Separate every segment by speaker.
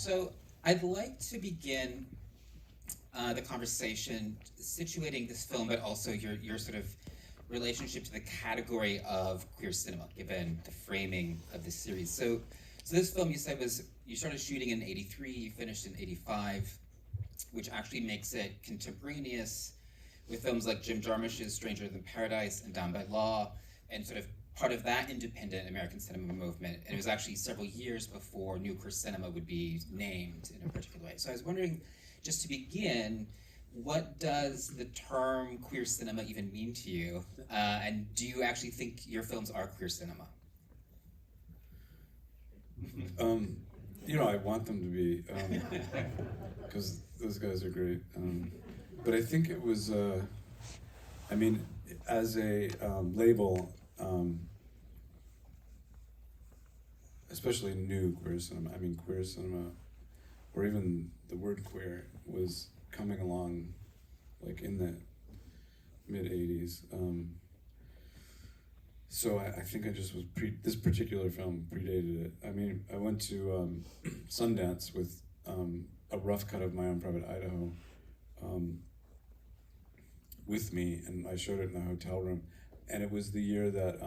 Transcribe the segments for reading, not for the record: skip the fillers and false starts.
Speaker 1: So I'd like to begin the conversation situating this film, but also your sort of relationship to the category of queer cinema, given the framing of this series. So this film you said you started shooting in '83, you finished in '85, which actually makes it contemporaneous with films like Jim Jarmusch's Stranger Than Paradise and Down by Law, and sort of part of that independent American cinema movement. And it was actually several years before New Queer Cinema would be named in a particular way. So I was wondering, just to begin, what does the term queer cinema even mean to you? And do you actually think your films are queer cinema?
Speaker 2: I want them to be, because those guys are great. But I think it was, as a label, especially new queer cinema, queer cinema, or even the word queer, was coming along like in the mid-'80s. So I think I just was this particular film predated it. I went to Sundance with a rough cut of My Own Private Idaho with me, and I showed it in the hotel room. And it was the year that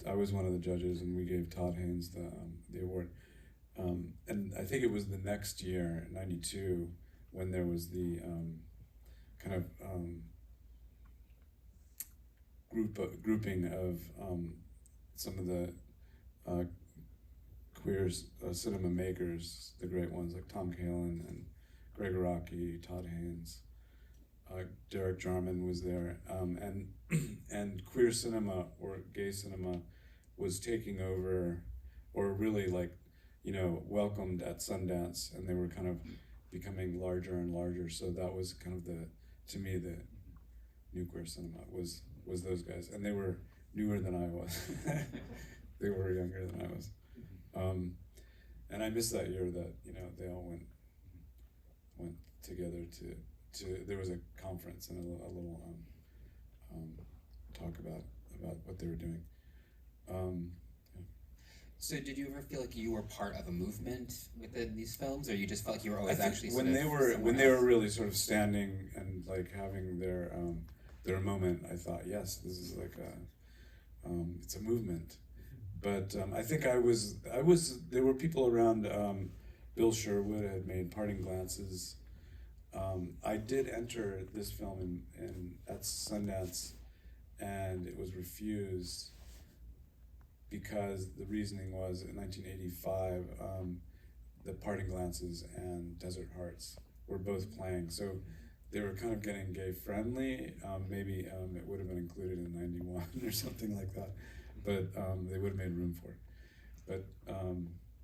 Speaker 2: I was one of the judges, and we gave Todd Haynes the award. And I think it was the next year, '92, when there was the grouping of some of the queer cinema makers, the great ones like Tom Kalin and Greg Araki, Todd Haynes, Derek Jarman was there, and queer cinema or gay cinema was taking over, or really welcomed at Sundance, and they were kind of becoming larger and larger. So that was kind of to me the new queer cinema was those guys, and they were newer than I was. They were younger than I was, and I missed that year that they all went together to there was a conference and a little talk about what they were doing.
Speaker 1: So did you ever feel like you were part of a movement within these films, or you just felt like you were always actually
Speaker 2: when they were really sort of standing and like having their moment, I thought, yes, this is like it's a movement. But I think I was there were people around. Bill Sherwood had made Parting Glances. I did enter this film at Sundance, and it was refused because the reasoning was in 1985, the Parting Glances and Desert Hearts were both playing. So they were kind of getting gay friendly. Maybe it would have been included in '91 or something like that, but they would have made room for it. But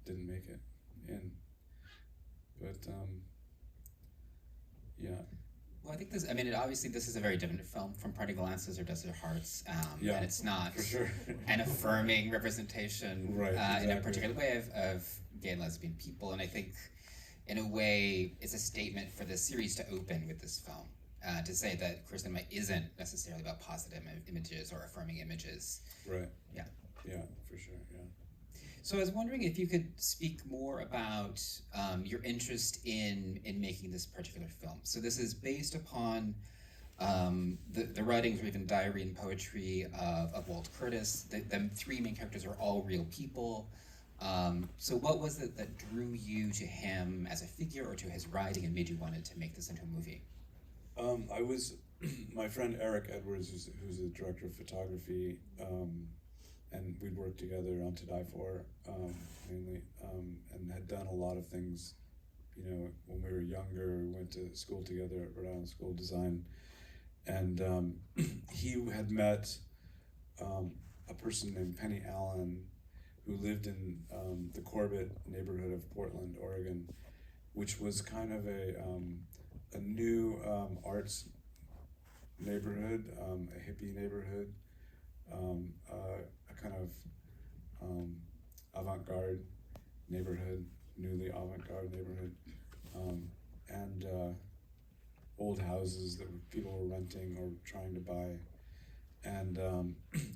Speaker 2: didn't make it in. But yeah.
Speaker 1: Well, I think obviously this is a very different film from Parting Glances or Desert Hearts,
Speaker 2: yeah,
Speaker 1: and it's not
Speaker 2: for sure.
Speaker 1: an affirming representation
Speaker 2: right, exactly.
Speaker 1: in a particular way of gay and lesbian people. And I think, in a way, it's a statement for the series to open with this film, to say that queer cinema isn't necessarily about positive images or affirming images.
Speaker 2: Right.
Speaker 1: Yeah.
Speaker 2: Yeah, for sure, yeah.
Speaker 1: So I was wondering if you could speak more about your interest in making this particular film. So this is based upon the writings or even diary and poetry of Walt Curtis. The three main characters are all real people. So what was it that drew you to him as a figure or to his writing and made you wanted to make this into a movie?
Speaker 2: I was, my friend Eric Edwards, who's the director of photography, and we'd worked together on To Die For, mainly, and had done a lot of things, when we were younger. We went to school together at Rhode Island School of Design, and he had met a person named Penny Allen, who lived in the Corbett neighborhood of Portland, Oregon, which was kind of a new arts neighborhood, a hippie neighborhood, a kind of avant-garde neighborhood, newly avant-garde neighborhood, and old houses that people were renting or trying to buy. And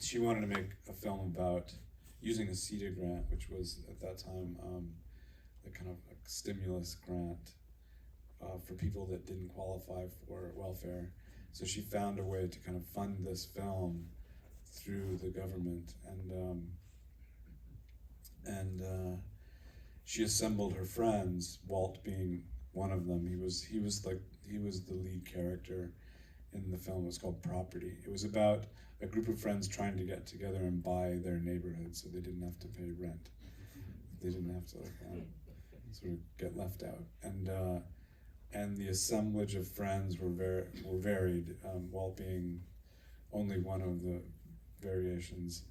Speaker 2: she wanted to make a film about using a CETA grant, which was at that time a kind of a stimulus grant for people that didn't qualify for welfare. So she found a way to kind of fund this film through the government, and she assembled her friends, Walt being one of them. He was the lead character in the film. It was called Property. It was about a group of friends trying to get together and buy their neighborhood, so they didn't have to pay rent. They didn't have to sort of get left out. And the assemblage of friends were varied. Walt being only one of the variations,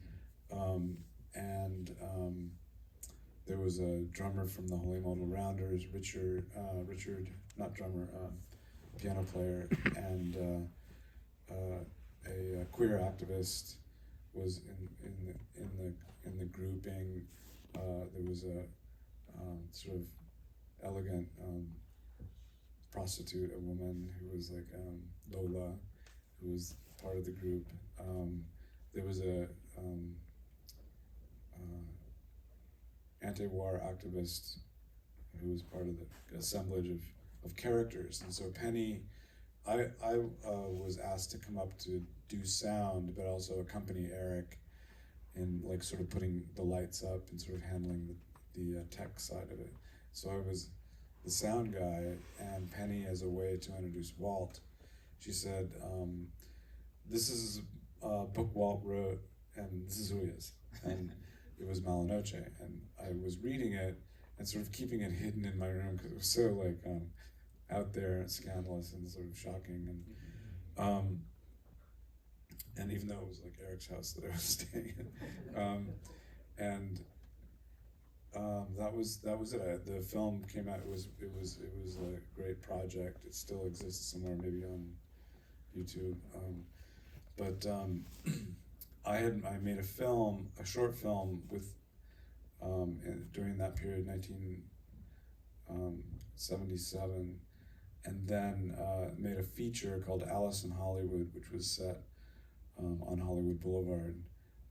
Speaker 2: there was a drummer from the Holy Modal Rounders, Richard, not drummer, piano player, and a queer activist was in the grouping. There was a sort of elegant prostitute, a woman who was like Lola, who was part of the group. There was a anti-war activist who was part of the assemblage of characters. And so Penny, I was asked to come up to do sound, but also accompany Eric in like sort of putting the lights up and sort of handling the tech side of it. So I was the sound guy, and Penny, as a way to introduce Walt, she said, this is a book Walt wrote, and this is who he is. And it was Noche, and I was reading it and sort of keeping it hidden in my room because it was so like out there and scandalous and sort of shocking, and even though it was like Eric's house that I was staying in, that was it. The film came out. It was a great project. It still exists somewhere, maybe on YouTube. I made a short film with during that period, 1977, and then made a feature called Alice in Hollywood, which was set on Hollywood Boulevard,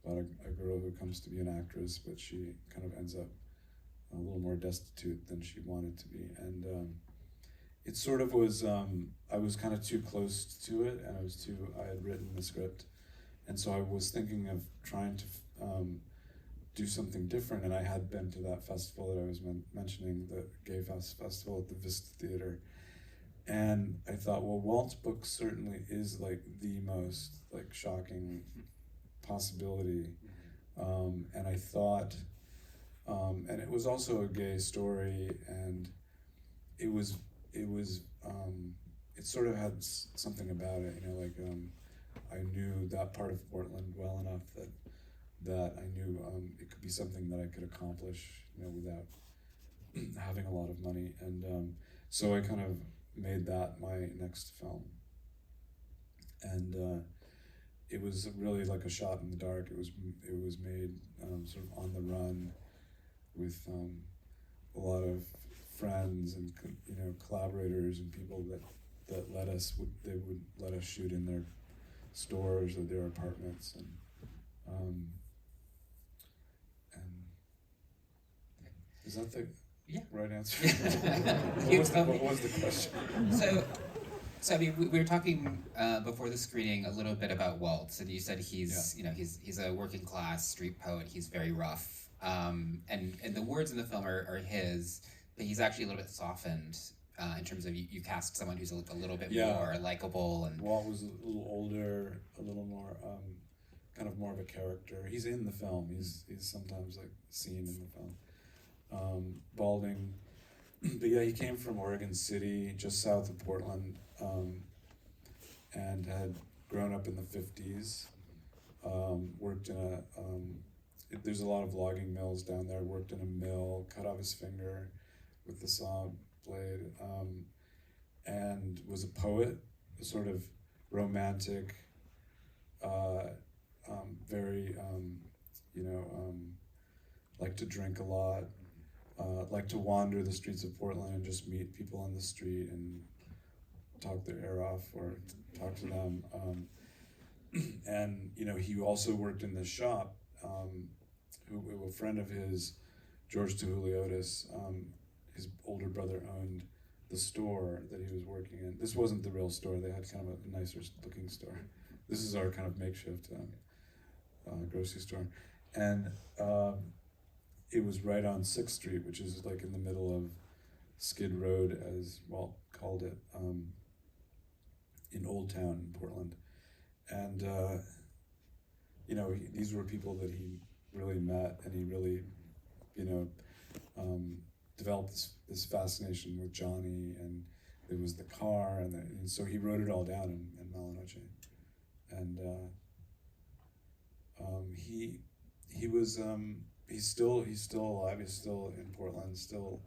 Speaker 2: about a girl who comes to be an actress, but she kind of ends up a little more destitute than she wanted to be. And it sort of was, I was kind of too close to it, and I had written the script, and so I was thinking of trying to do something different, and I had been to that festival that I was mentioning, the Gay Festival at the Vista Theater, and I thought, well, Walt's book certainly is like the most like shocking possibility, and I thought, and it was also a gay story, and it sort of had something about it, you know, like I knew that part of Portland well enough that I knew it could be something that I could accomplish, you know, without having a lot of money, and so I kind of made that my next film, and it was really like a shot in the dark. It was made sort of on the run, with a lot of friends and collaborators and people that would let us shoot in their stores or their apartments, and is that the right answer? What was the question?
Speaker 1: So I mean, we were talking before the screening a little bit about Walt, and you said he's a working class street poet. He's very rough, and the words in the film are his, but he's actually a little bit softened in terms of you cast someone who's a little bit more likable. And
Speaker 2: Walt was a little older, a little more kind of more of a character. He's in the film. He's sometimes like seen in the film. Balding, but yeah, he came from Oregon City, just south of Portland, and had grown up in the 50s, worked in there's a lot of logging mills down there, worked in a mill, cut off his finger with the saw blade, and was a poet, a sort of romantic, very, liked to drink a lot, liked to wander the streets of Portland and just meet people on the street and talk their ear off or talk to them. And he also worked in this shop. A friend of his, George Tahuliotis, brother owned the store that he was working in. This wasn't the real store. They had kind of a nicer looking store. This is our kind of makeshift grocery store. And it was right on 6th Street, which is like in the middle of Skid Road, as Walt called it, in Old Town in Portland. And, these were people that he really met, and he really, developed this fascination with Johnny, and it was the car, and so he wrote it all down in Noche. And he was he's still alive. He's still in Portland, still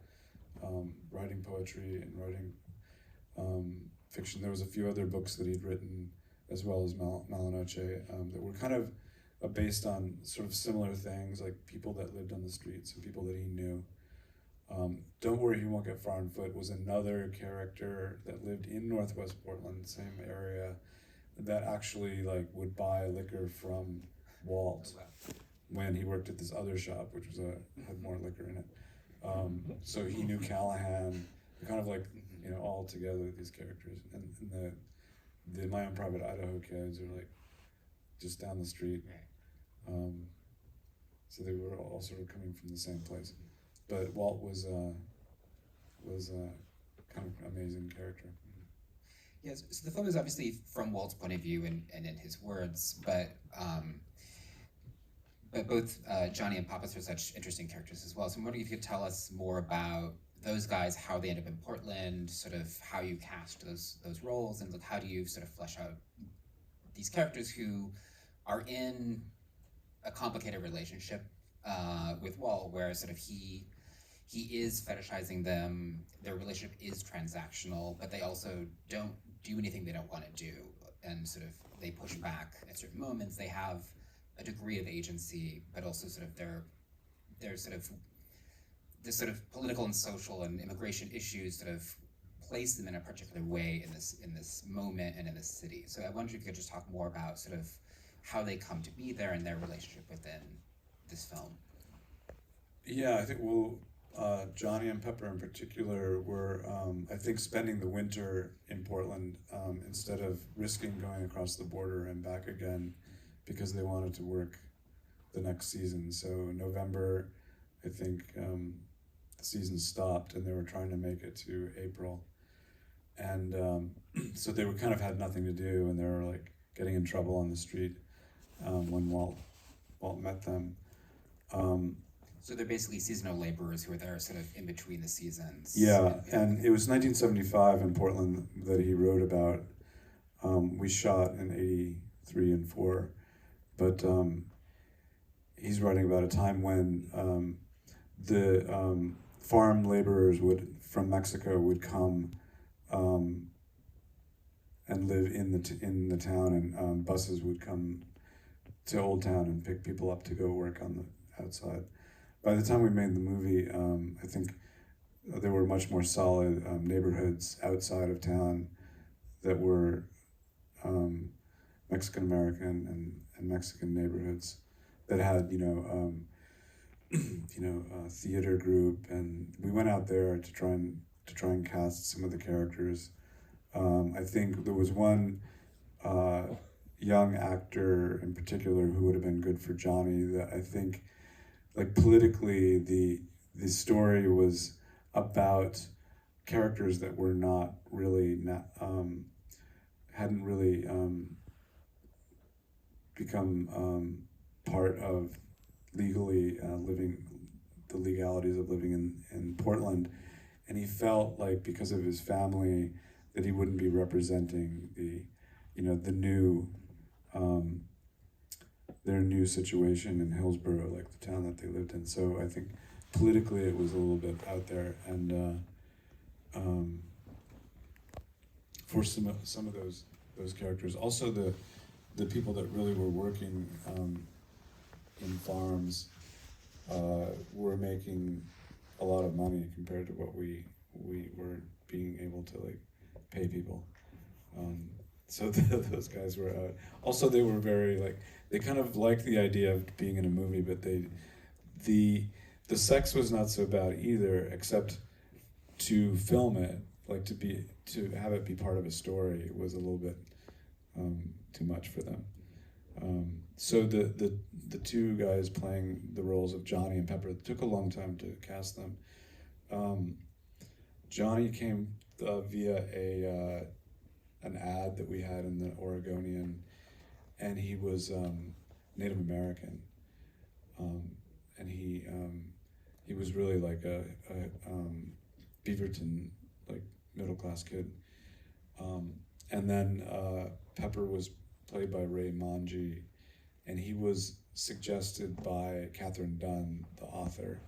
Speaker 2: writing poetry and writing fiction. There was a few other books that he'd written as well as Noche that were kind of based on sort of similar things, like people that lived on the streets and people that he knew. Don't Worry, He Won't Get Far on Foot was another character that lived in Northwest Portland, same area, that actually would buy liquor from Walt when he worked at this other shop, which was had more liquor in it. So he knew Callahan, kind of all together, these characters. And the My Own Private Idaho kids are just down the street. So they were all sort of coming from the same place. But Walt was a kind of amazing character.
Speaker 1: Yes, so the film is obviously from Walt's point of view and in his words, but both Johnny and Pappas are such interesting characters as well. So I'm wondering if you could tell us more about those guys, how they end up in Portland, sort of how you cast those roles, and how do you sort of flesh out these characters who are in a complicated relationship with Walt, where sort of he is fetishizing them, their relationship is transactional, but they also don't do anything they don't want to do, and sort of they push back at certain moments. They have a degree of agency, but also sort of their sort of this sort of political and social and immigration issues sort of place them in a particular way in this moment and in this city. So I wonder if you could just talk more about sort of how they come to be there and their relationship within this film.
Speaker 2: Yeah, I think Johnny and Pepper in particular were, I think, spending the winter in Portland instead of risking going across the border and back again, because they wanted to work the next season. So November, I think, the season stopped, and they were trying to make it to April. And so they kind of had nothing to do, and they were getting in trouble on the street when Walt met them.
Speaker 1: So they're basically seasonal laborers who are there sort of in between the seasons.
Speaker 2: Yeah, and it was 1975 in Portland that he wrote about. We shot in 83 and 4, but he's writing about a time when the farm laborers from Mexico would come and live in the town, and buses would come to Old Town and pick people up to go work on the outside. By the time we made the movie, I think there were much more solid neighborhoods outside of town that were Mexican American and Mexican neighborhoods that had theater group, and we went out there to try and cast some of the characters. I think there was one young actor in particular who would have been good for Johnny, that I think, politically, the story was about characters that were not really hadn't really become part of legally living, the legalities of living in Portland, and he felt like because of his family that he wouldn't be representing the new their new situation in Hillsborough, the town that they lived in. So I think politically it was a little bit out there, and for some of those characters, also the people that really were working in farms were making a lot of money compared to what we were being able to pay people. So those guys were out. Also, they were very they kind of liked the idea of being in a movie, but the sex was not so bad either, except to film it, like to have it be part of a story, was a little bit too much for them. So the two guys playing the roles of Johnny and Pepper, it took a long time to cast them. Johnny came via an ad that we had in the Oregonian, and he was Native American, and he was really like a Beaverton, like middle class kid, and then Pepper was played by Ray Manji, and he was suggested by Catherine Dunn, the author,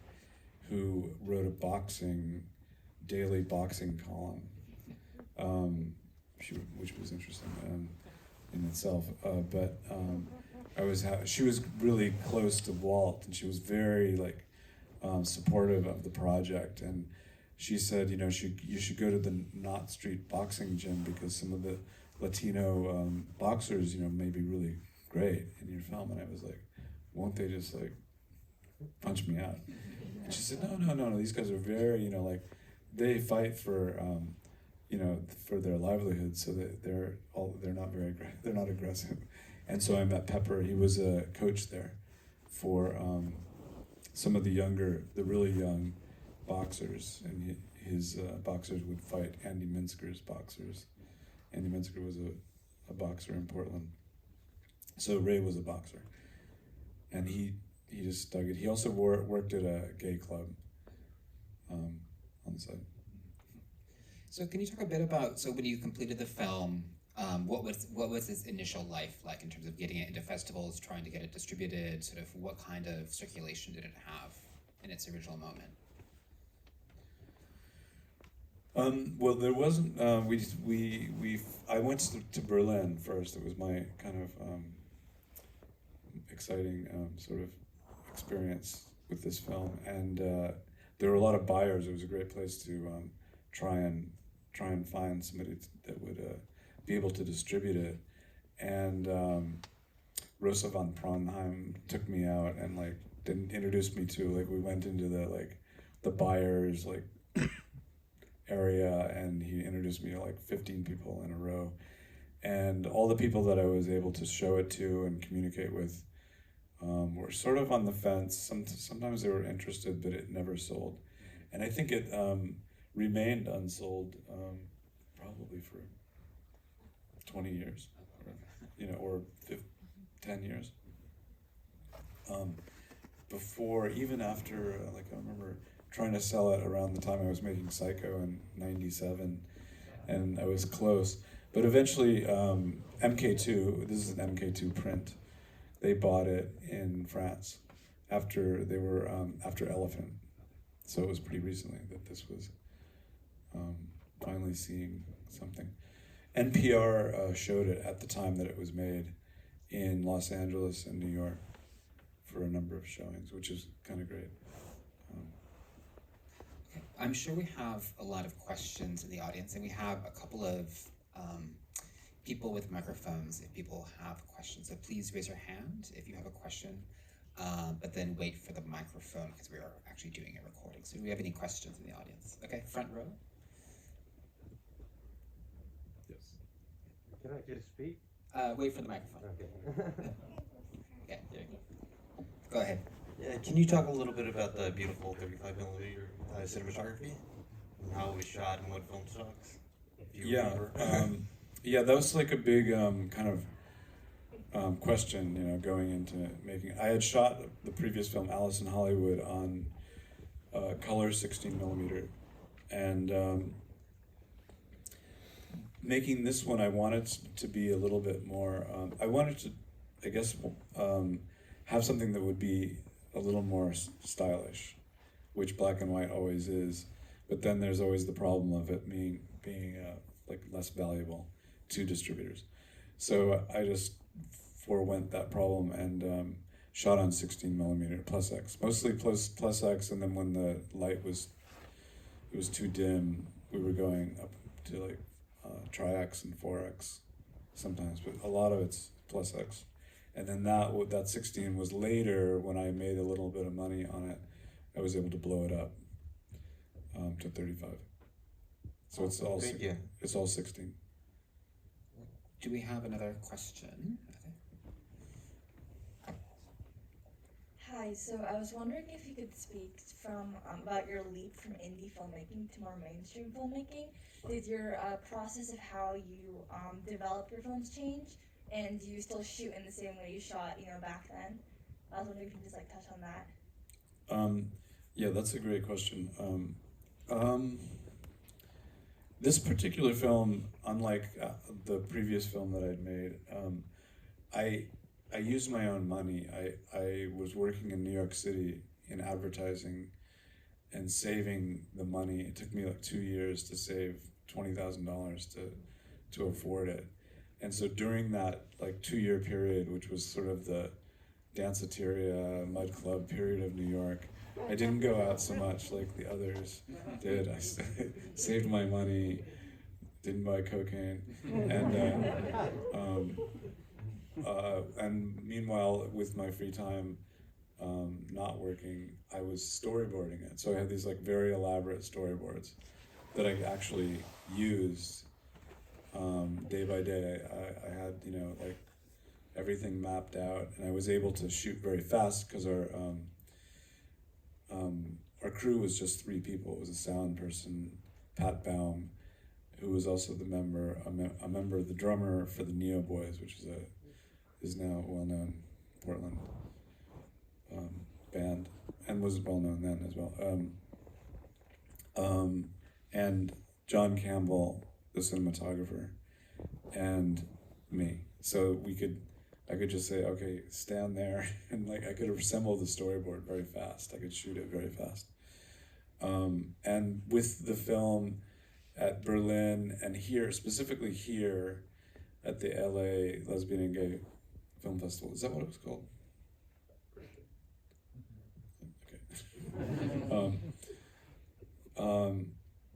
Speaker 2: who wrote a daily boxing column, which was interesting in itself. But she was really close to Walt, and she was very supportive of the project. And she said, you should go to the Knott Street boxing gym because some of the Latino boxers, may be really great in your film. And I was like, won't they just punch me out? And she said, no, these guys are very, they fight for, for their livelihood, so that they're not aggressive. And so I met Pepper. He was a coach there for some of the really young boxers, and his boxers would fight Andy Mintzger's boxers. Andy Mintzger was a boxer in Portland. So Ray was a boxer, and he just dug it. He also worked at a gay club on the side.
Speaker 1: So can you talk a bit about, so when you completed the film, what was its initial life like in terms of getting it into festivals, trying to get it distributed, sort of what kind of circulation did it have in its original moment?
Speaker 2: Well, there wasn't. I went to Berlin first. It was my kind of exciting sort of experience with this film, and there were a lot of buyers. It was a great place to try and find somebody that would be able to distribute it. And Rosa von Praunheim took me out and introduced me to we went into the buyers area, and he introduced me to 15 people in a row, and all the people that I was able to show it to and communicate with were sort of on the fence. Sometimes they were interested, but it never sold, and I think it remained unsold probably for 20 years, or 10 years. Before, even after, I remember trying to sell it around the time I was making Psycho in '97, and I was close. But eventually, MK2, this is an MK2 print, they bought it in France after they were, after Elephant. So it was pretty recently that this was finally seeing something. NPR showed it at the time that it was made in Los Angeles and New York for a number of showings, which is kind of great.
Speaker 1: I'm sure we have a lot of questions in the audience, and we have a couple of people with microphones if people have questions. So please raise your hand if you have a question, but then wait for the microphone because we are actually doing a recording. So do we have any questions in the audience? Okay, front row.
Speaker 3: Yes. Can I get to speak?
Speaker 1: Wait for the microphone.
Speaker 3: Okay.
Speaker 1: Yeah, there you go. Go ahead.
Speaker 3: Yeah, can you talk a little bit about the beautiful 35mm cinematography and how it was shot and what film stocks?
Speaker 2: Yeah, that was a big kind of question, going into making. I had shot the previous film, Alice in Hollywood, on color 16mm, and making this one, I wanted to be a little bit more. I wanted to, I guess, have something that would be a little more stylish, which black and white always is, but then there's always the problem of it being less valuable to distributors. So I just forewent that problem and shot on 16mm plus X, mostly plus X, and then when the light it was too dim, we were going up to tri-X and 4X sometimes, but a lot of it's plus X. And then that 16 was later, when I made a little bit of money on it, I was able to blow it up to 35. So it's all
Speaker 3: Thank you.
Speaker 2: it's all 16.
Speaker 1: Do we have another question?
Speaker 4: Hi, so I was wondering if you could speak from about your leap from indie filmmaking to more mainstream filmmaking. Did your process of how you develop your films change, and do you still shoot in the same way you shot, back then? I was wondering if you could just touch on that.
Speaker 2: Yeah, that's a great question. This particular film, unlike the previous film that I'd made, I used my own money. I was working in New York City in advertising and saving the money. It took me like 2 years to save $20,000 to afford it. And so during that 2-year period, which was sort of the danceteria, mud club period of New York, I didn't go out so much like the others did. I saved my money, didn't buy cocaine, and meanwhile, with my free time, not working, I was storyboarding it. So I had these very elaborate storyboards that I actually used day by day. I had everything mapped out, and I was able to shoot very fast because our crew was just 3 people. It was a sound person, Pat Baum, who was also a member of the drummer for the Neo Boys, which is now well-known Portland band, and was well-known then as well. And John Campbell, the cinematographer, and me. So I could just say, okay, stand there, and I could assemble the storyboard very fast. I could shoot it very fast. And with the film at Berlin and here, specifically here at the LA Lesbian and Gay Film Festival, is that what it was called? Okay.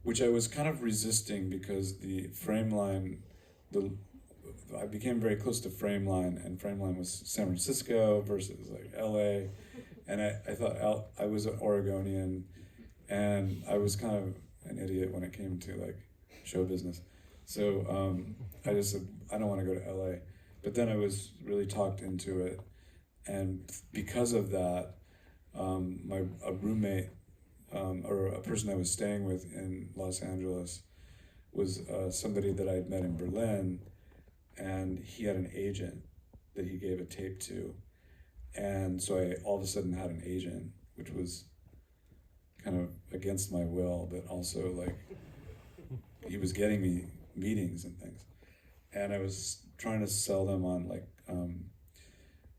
Speaker 2: Which I was kind of resisting because the Frameline, I became very close to Frameline, and Frameline was San Francisco versus LA, and I thought I was an Oregonian, and I was kind of an idiot when it came to show business. So I just said, I don't want to go to LA. But then I was really talked into it, and because of that, a roommate or a person I was staying with in Los Angeles was somebody that I'd met in Berlin, and he had an agent that he gave a tape to, and so I all of a sudden had an agent, which was kind of against my will, but also he was getting me meetings and things, and I was trying to sell them on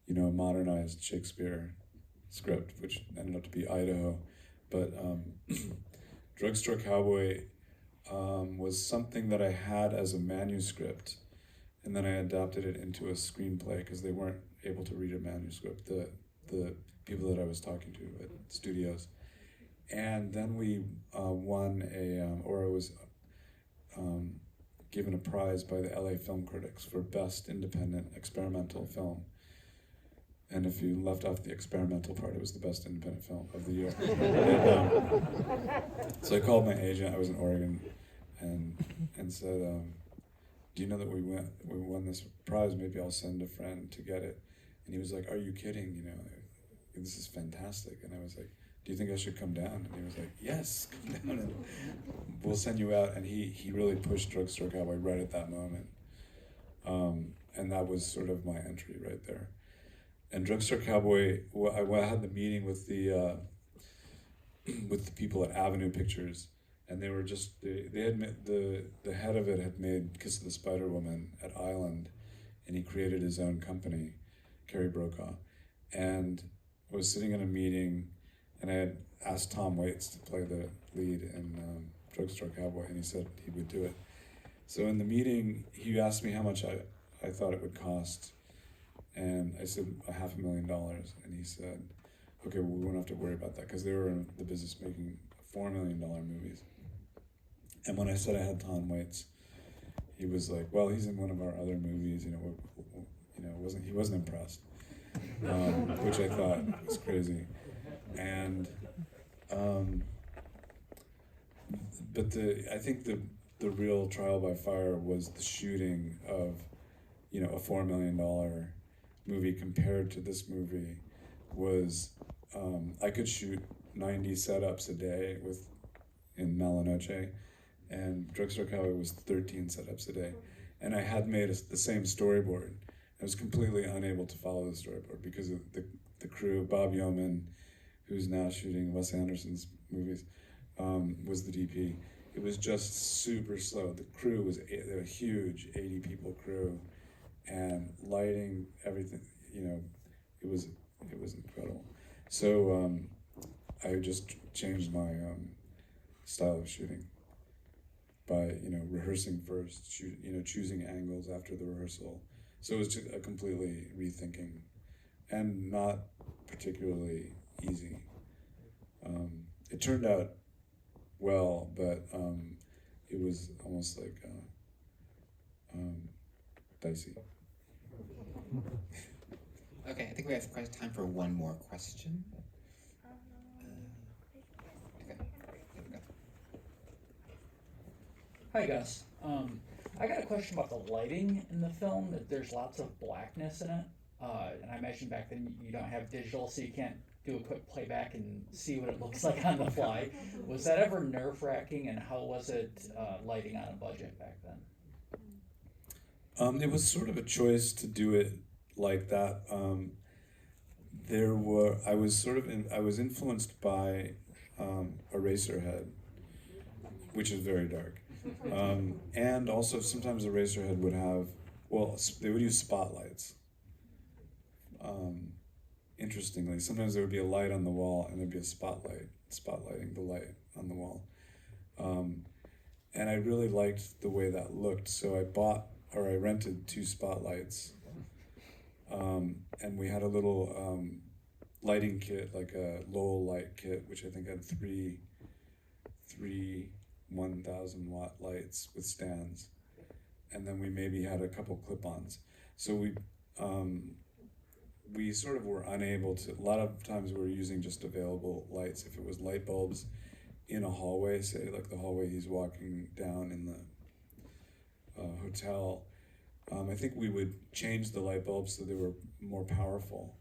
Speaker 2: a modernized Shakespeare script, which ended up to be Idaho, but Drugstore Cowboy was something that I had as a manuscript, and then I adapted it into a screenplay because they weren't able to read a manuscript, the people that I was talking to at studios. And then we won I was given a prize by the LA Film Critics for Best Independent Experimental Film. And if you left off the experimental part, it was the best independent film of the year. So I called my agent, I was in Oregon, and said, do you know that we won this prize? Maybe I'll send a friend to get it. And he was like, are you kidding? This is fantastic. And I was like, do you think I should come down? And he was like, yes, come down and we'll send you out. And he really pushed Drugstore Cowboy right at that moment. And that was sort of my entry right there. And Drugstore Cowboy, I had the meeting with the people at Avenue Pictures, and they were just they had made, the head of it had made Kiss of the Spider Woman at Island, and he created his own company, Kerry Brokaw, and I was sitting in a meeting, and I had asked Tom Waits to play the lead in Drugstore Cowboy, and he said he would do it. So in the meeting, he asked me how much I thought it would cost. And I said $500,000, and he said, okay, well, we won't have to worry about that, because they were in the business making $4 million movies. And when I said I had Tom Waits, he was like, well, he's in one of our other movies, he wasn't impressed, which I thought was crazy. And, but I think the real trial by fire was the shooting of, you know, a $4 million movie compared to this movie was, I could shoot 90 setups a day in Noche, and Drugstore Cowboy was 13 setups a day. And I had made the same storyboard. I was completely unable to follow the storyboard because of the crew. Bob Yeoman, who's now shooting Wes Anderson's movies, was the DP. It was just super slow. The crew was a huge 80 people crew, and lighting, everything, you know, it was incredible. So I just changed my style of shooting by, you know, rehearsing first, choosing angles after the rehearsal. So it was just a completely rethinking, and not particularly easy. It turned out well, but it was almost like dicey.
Speaker 1: Okay, I think we have time for one more question. Okay, there we go.
Speaker 5: Hi, Gus. I got a question about the lighting in the film. That there's lots of blackness in it, and I imagine back then you don't have digital, so you can't do a quick playback and see what it looks like on the fly. Was that ever nerve-wracking, and how was it lighting on a budget back then?
Speaker 2: It was sort of a choice to do it like that. I was influenced by Eraserhead, which is very dark. And also sometimes Eraserhead would have, they would use spotlights. Interestingly, sometimes there would be a light on the wall and there'd be a spotlighting the light on the wall. And I really liked the way that looked, so I rented 2 spotlights. And we had a little lighting kit, like a Lowell light kit, which I think had three 1,000 watt lights with stands. And then we maybe had a couple clip-ons. So we sort of were unable to, a lot of times we were using just available lights. If it was light bulbs in a hallway, say like the hallway he's walking down in the hotel, I think we would change the light bulbs so they were more powerful.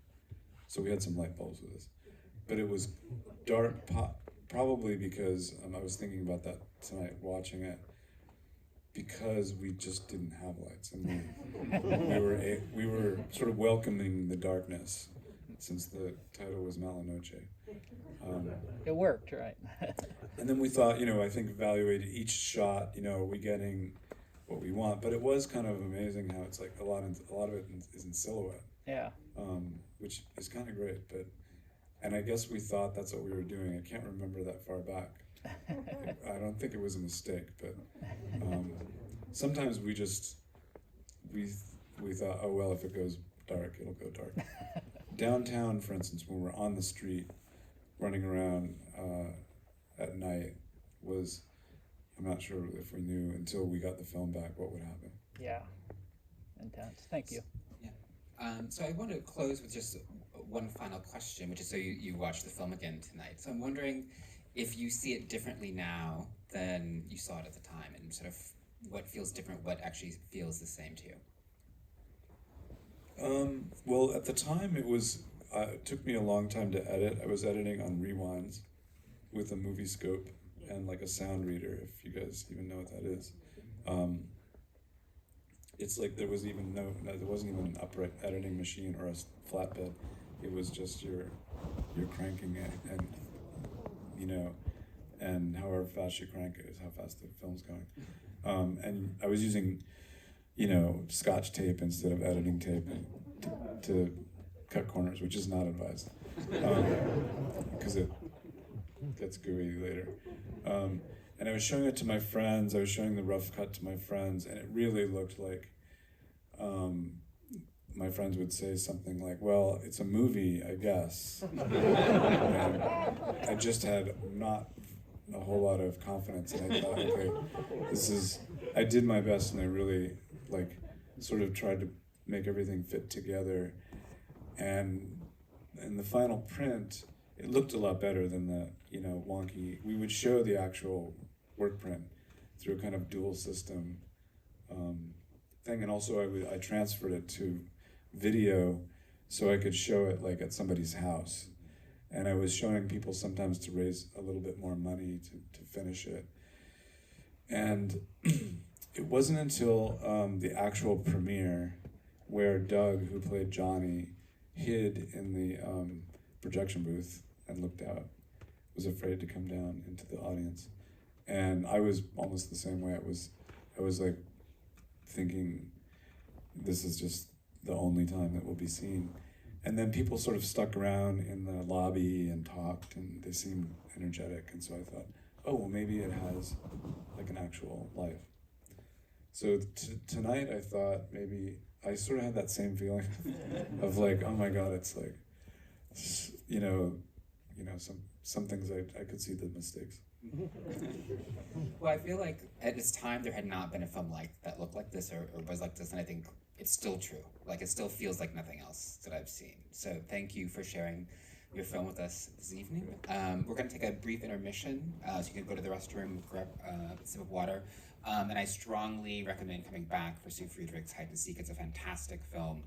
Speaker 2: So we had some light bulbs with us. But it was dark, probably because, I was thinking about that tonight watching it, because we just didn't have lights, and we were sort of welcoming the darkness, since the title was Noche.
Speaker 5: It worked, right?
Speaker 2: And then we thought, I think evaluated each shot, are we getting what we want? But it was kind of amazing how it's like a lot of it is in silhouette.
Speaker 5: Yeah.
Speaker 2: Which is kind of great, and I guess we thought that's what we were doing. I can't remember that far back. I don't think it was a mistake, but sometimes we thought, oh well, if it goes dark, it'll go dark. Downtown, for instance, when we're on the street, running around at night, I'm not sure if we knew until we got the film back what would happen.
Speaker 5: Yeah. Intense. Thank you.
Speaker 1: So I want to close with just one final question, which is, so you watched the film again tonight. So I'm wondering if you see it differently now than you saw it at the time, and sort of what feels different, what actually feels the same to you.
Speaker 2: Well, at the time it took me a long time to edit. I was editing on rewinds with a movie scope and like a sound reader, if you guys even know what that is. It's like there wasn't even an upright editing machine or a flatbed. It was just you're cranking it, and however fast you crank it is how fast the film's going. And I was using, Scotch tape instead of editing tape to cut corners, which is not advised, because it gets gooey later. And I was showing it to my friends. I was showing the rough cut to my friends, and it really looked like, my friends would say something like, well, it's a movie, I guess. And I just had not a whole lot of confidence, and I thought, okay, I did my best, and I really, sort of tried to make everything fit together. And in the final print, it looked a lot better than the, wonky. We would show the actual work print, through a kind of dual system thing. And also I transferred it to video so I could show it like at somebody's house. And I was showing people sometimes to raise a little bit more money to finish it. And it wasn't until the actual premiere where Doug, who played Johnny, hid in the projection booth and looked out, was afraid to come down into the audience. And I was almost the same way. I was like thinking, this is just the only time that we'll be seen. And then people sort of stuck around in the lobby and talked, and they seemed energetic. And so I thought, oh, well, maybe it has like an actual life. So tonight I thought maybe I sort of had that same feeling of like, oh my God, it's like, some things I could see the mistakes.
Speaker 1: Well, I feel like at this time there had not been a film like that looked like this or was like this, and I think it's still true. Like, it still feels like nothing else that I've seen. So thank you for sharing your film with us this evening. We're going to take a brief intermission, so you can go to the restroom, grab a sip of water. And I strongly recommend coming back for Sue Friedrich's Hide and Seek. It's a fantastic film.